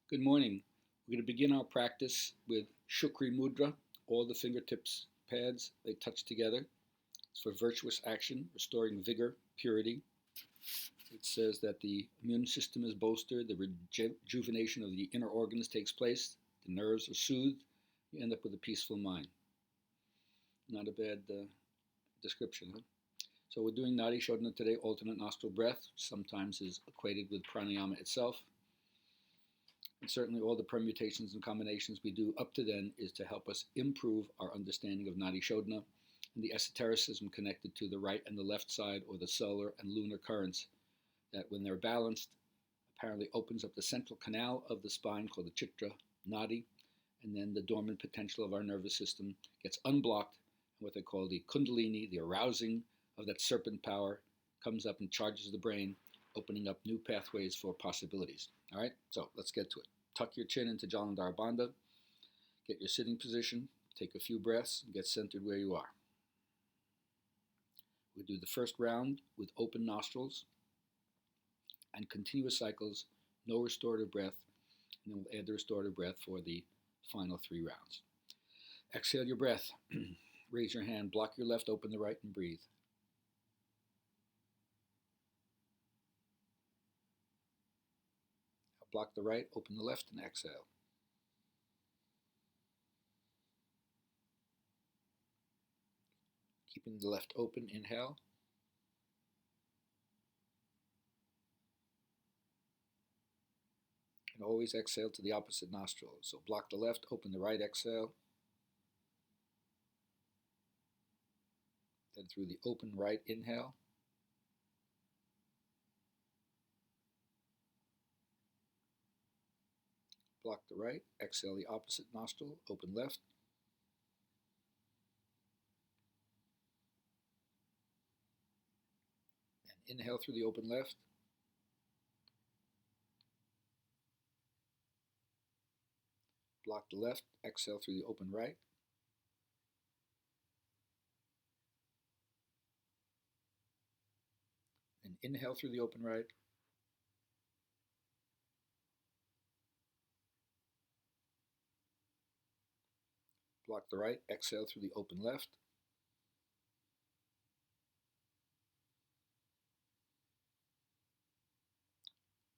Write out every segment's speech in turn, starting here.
Good morning. We're going to begin our practice with Shukri Mudra. All the fingertips, pads, they touch together. It's for virtuous action, restoring vigor, purity. It says that the immune system is bolstered, the rejuvenation of the inner organs takes place, the nerves are soothed, you end up with a peaceful mind. Not a bad description, huh? So we're doing Nadi Shodhana today, alternate nostril breath, sometimes is equated with pranayama itself. And certainly all the permutations and combinations we do up to then is to help us improve our understanding of Nadi Shodhana and the esotericism connected to the right and the left side, or the solar and lunar currents, that when they're balanced, apparently opens up the central canal of the spine called the Chitra Nadi, and then the dormant potential of our nervous system gets unblocked, and what they call the Kundalini, the arousing of that serpent power, comes up and charges the brain, opening up new pathways for possibilities. All right, so let's get to it. Tuck your chin into Jalandhara Bandha, get your sitting position, take a few breaths, and get centered where you are. We do the first round with open nostrils and continuous cycles, no restorative breath, and then we'll add the restorative breath for the final 3 rounds. Exhale your breath. Raise your hand, block your left, open the right, and breathe. Block the right, open the left, and exhale. Keeping the left open, inhale. And always exhale to the opposite nostril. So block the left, open the right, exhale. Then through the open right, inhale. Block the right, exhale the opposite nostril, open left. And inhale through the open left. Block the left, exhale through the open right. And inhale through the open right. Block the right, exhale through the open left.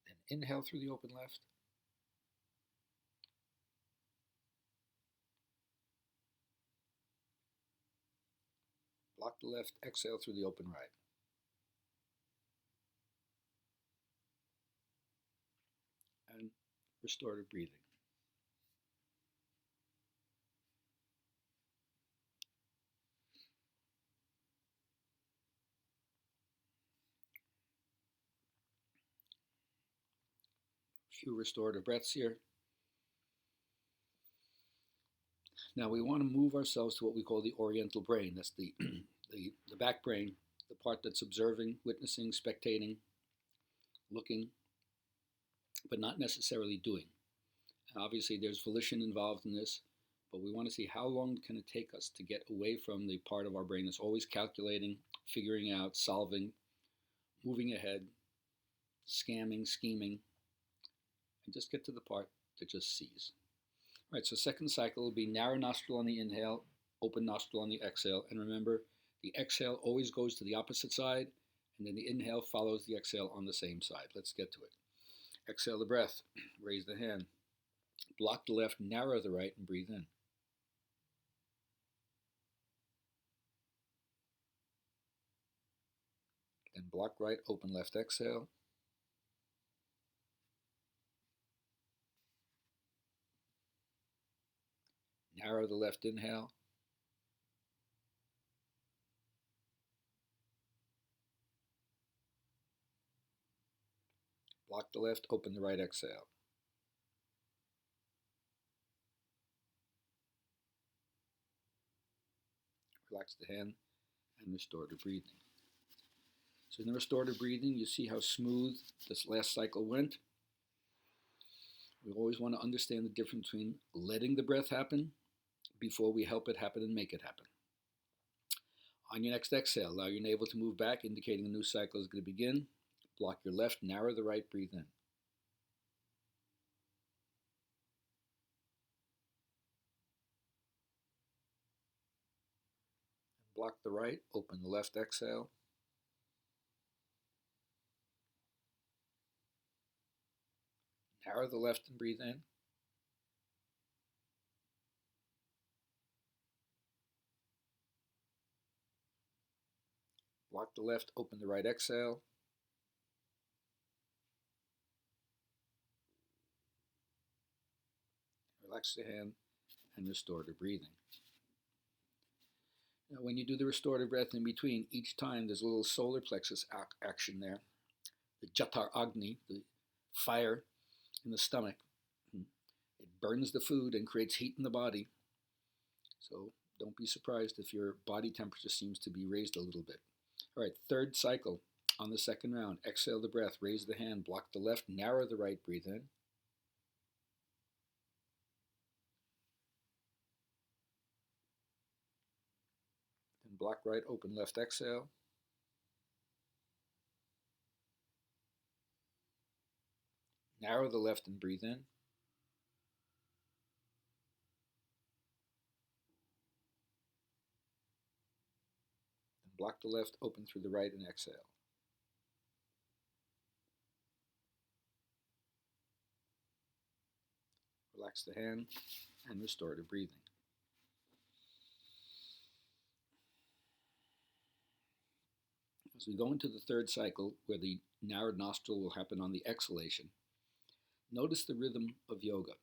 And inhale through the open left. Block the left, exhale through the open right. And restorative breathing. Few restorative breaths here. Now we want to move ourselves to what we call the oriental brain. That's the back brain, the part that's observing, witnessing, spectating, looking, but not necessarily doing. And obviously there's volition involved in this, but we want to see how long can it take us to get away from the part of our brain that's always calculating, figuring out, solving, moving ahead, scamming, scheming, and just get to the part that just sees. All right, so second cycle will be narrow nostril on the inhale, open nostril on the exhale. And remember, the exhale always goes to the opposite side, and then the inhale follows the exhale on the same side. Let's get to it. Exhale the breath, raise the hand, block the left, narrow the right, and breathe in. Then block right, open left, exhale. Narrow the left, inhale. Block the left, open the right, exhale. Relax the hand and restorative breathing. So in the restorative breathing, you see how smooth this last cycle went. We always want to understand the difference between letting the breath happen before we help it happen and make it happen. On your next exhale, allow your navel to move back, indicating a new cycle is going to begin. Block your left, narrow the right, breathe in. Block the right, open the left exhale. Narrow the left and breathe in. Block the left, open the right exhale. Relax the hand and restore to breathing. Now, when you do the restorative breath in between, each time there's a little solar plexus action there. The Jatar Agni, the fire in the stomach. It burns the food and creates heat in the body. So don't be surprised if your body temperature seems to be raised a little bit. All right, third cycle on the second round. Exhale the breath, raise the hand, block the left, narrow the right, breathe in. Then block right, open left, exhale. Narrow the left and breathe in. Then block the left, open through the right, and exhale. Relax the hand and restore to breathing. As we go into the third cycle, where the narrowed nostril will happen on the exhalation, notice the rhythm of yoga.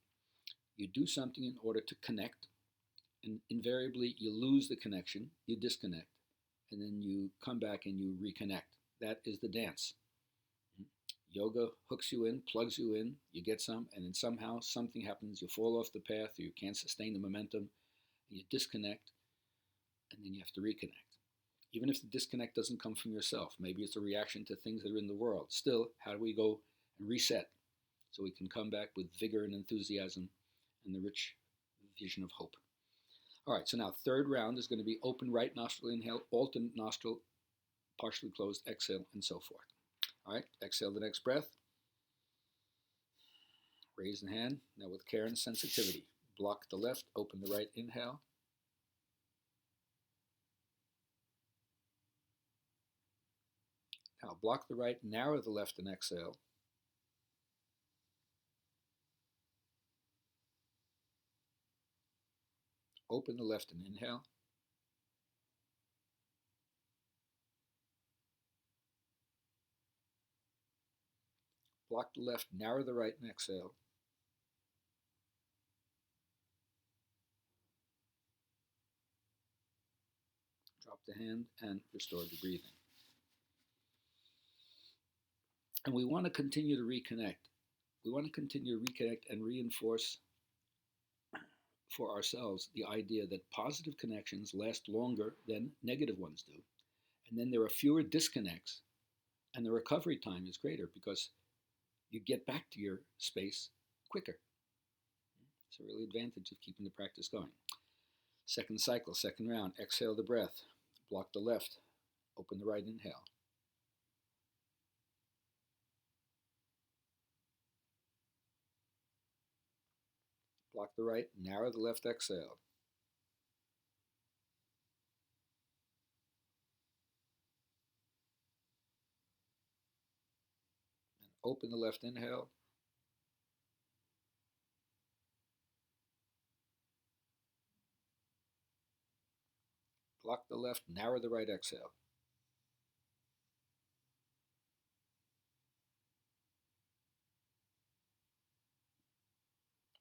You do something in order to connect, and invariably you lose the connection, you disconnect, and then you come back and you reconnect. That is the dance. Yoga hooks you in, plugs you in, you get some, and then somehow something happens, you fall off the path, or you can't sustain the momentum, and you disconnect, and then you have to reconnect. Even if the disconnect doesn't come from yourself, maybe it's a reaction to things that are in the world. Still, how do we go and reset so we can come back with vigor and enthusiasm and the rich vision of hope? All right, so now third round is going to be open right nostril inhale, alternate nostril, partially closed exhale, and so forth. All right, exhale the next breath. Raise the hand, now with care and sensitivity. Block the left, open the right, inhale. Now block the right, narrow the left, and exhale. Open the left and inhale. Block the left, narrow the right, and exhale. Drop the hand and restore the breathing. And we want to continue to reconnect. We want to continue to reconnect and reinforce for ourselves the idea that positive connections last longer than negative ones do. And then there are fewer disconnects, and the recovery time is greater because you get back to your space quicker. It's a real advantage of keeping the practice going. Second cycle, second round. Exhale the breath. Block the left. Open the right, inhale. Block the right, narrow the left, exhale. And open the left, inhale. Block the left, narrow the right, exhale.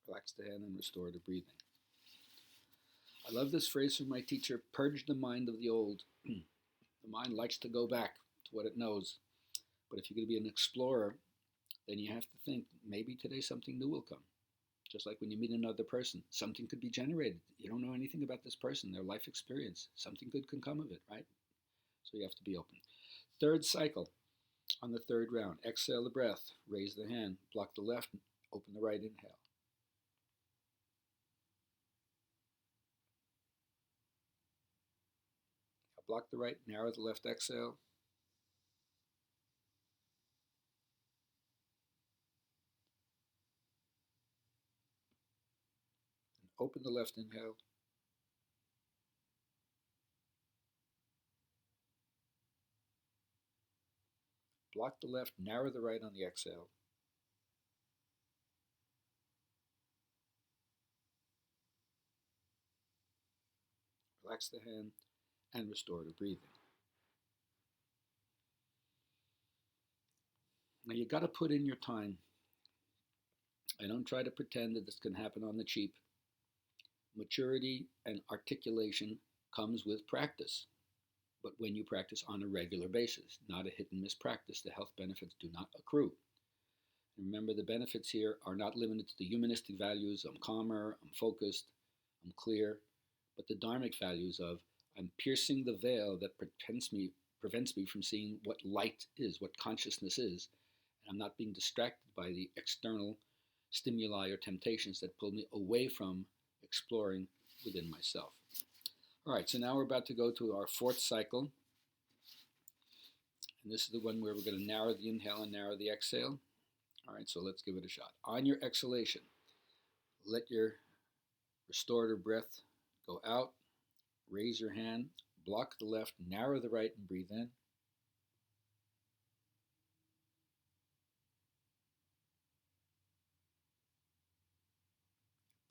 Relax the hand and restore to breathing. I love this phrase from my teacher, purge the mind of the old. The mind likes to go back to what it knows. But if you're going to be an explorer, then you have to think, maybe today something new will come. Just like when you meet another person, something could be generated. You don't know anything about this person, their life experience. Something good can come of it, right? So you have to be open. Third cycle on the third round. Exhale the breath, raise the hand, block the left, open the right, inhale. Block the right, narrow the left, exhale. And open the left, inhale. Block the left, narrow the right on the exhale. Relax the hand and restore to breathing. Now you got to put in your time. I don't try to pretend that this can happen on the cheap. Maturity and articulation comes with practice, but when you practice on a regular basis, not a hit and miss practice, the health benefits do not accrue. And remember, the benefits here are not limited to the humanistic values. I'm calmer, I'm focused, I'm clear, but the dharmic values of I'm piercing the veil that prevents me from seeing what light is, what consciousness is, and I'm not being distracted by the external stimuli or temptations that pull me away from exploring within myself. All right, so now we're about to go to our fourth cycle. And this is the one where we're going to narrow the inhale and narrow the exhale. All right, so let's give it a shot. On your exhalation, let your restorative breath go out. Raise your hand, block the left, narrow the right, and breathe in.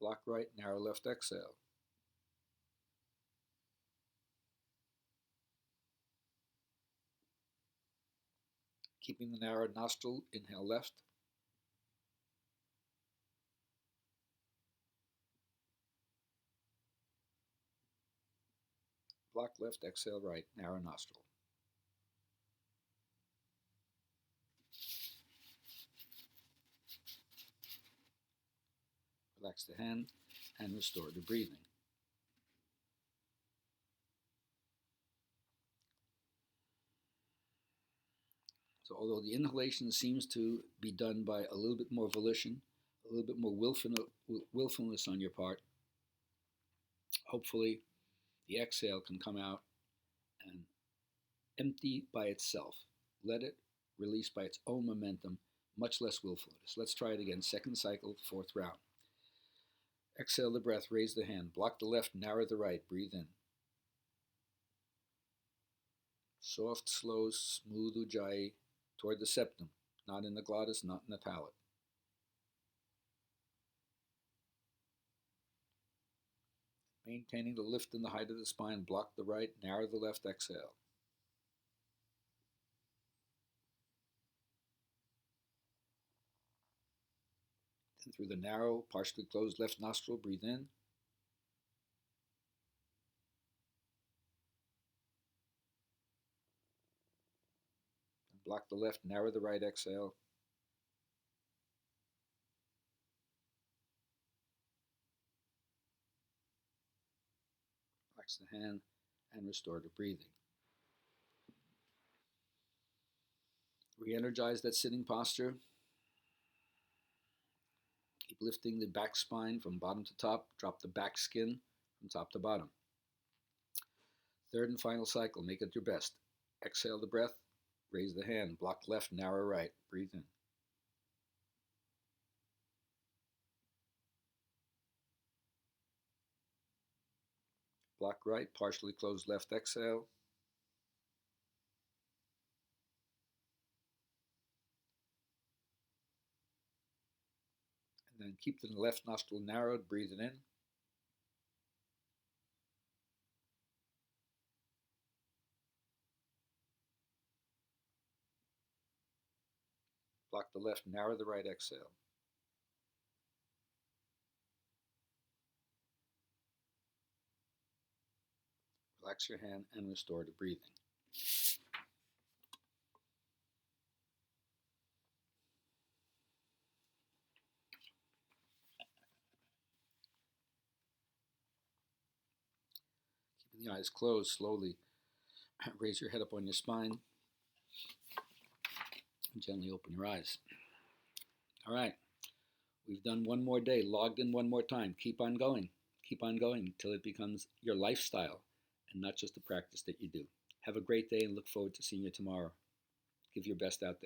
Block right, narrow left, exhale. Keeping the narrowed nostril, inhale left. Block left, exhale right, narrow nostril. Relax the hand and restore the breathing. So although the inhalation seems to be done by a little bit more volition, a little bit more willfulness on your part, hopefully the exhale can come out and empty by itself. Let it release by its own momentum, much less willfulness. Let's try it again. Second cycle, fourth round. Exhale the breath, raise the hand, block the left, narrow the right, breathe in. Soft, slow, smooth ujjayi toward the septum, not in the glottis, not in the palate. Maintaining the lift and the height of the spine, block the right, narrow the left, exhale. Then through the narrow, partially closed left nostril, breathe in. Block the left, narrow the right, exhale. Relax the hand and restore to breathing. Re-energize that sitting posture. Keep lifting the back spine from bottom to top. Drop the back skin from top to bottom. Third and final cycle, make it your best. Exhale the breath, raise the hand, block left, narrow right, breathe in. Block right, partially closed left, exhale. And then keep the left nostril narrowed, breathe it in. Block the left, narrow the right, exhale. Relax your hand and restore to breathing. Keeping the eyes closed, slowly raise your head up on your spine and gently open your eyes. All right, we've done one more day, logged in one more time. Keep on going until it becomes your lifestyle and not just a practice that you do. Have a great day and look forward to seeing you tomorrow. Give your best out there.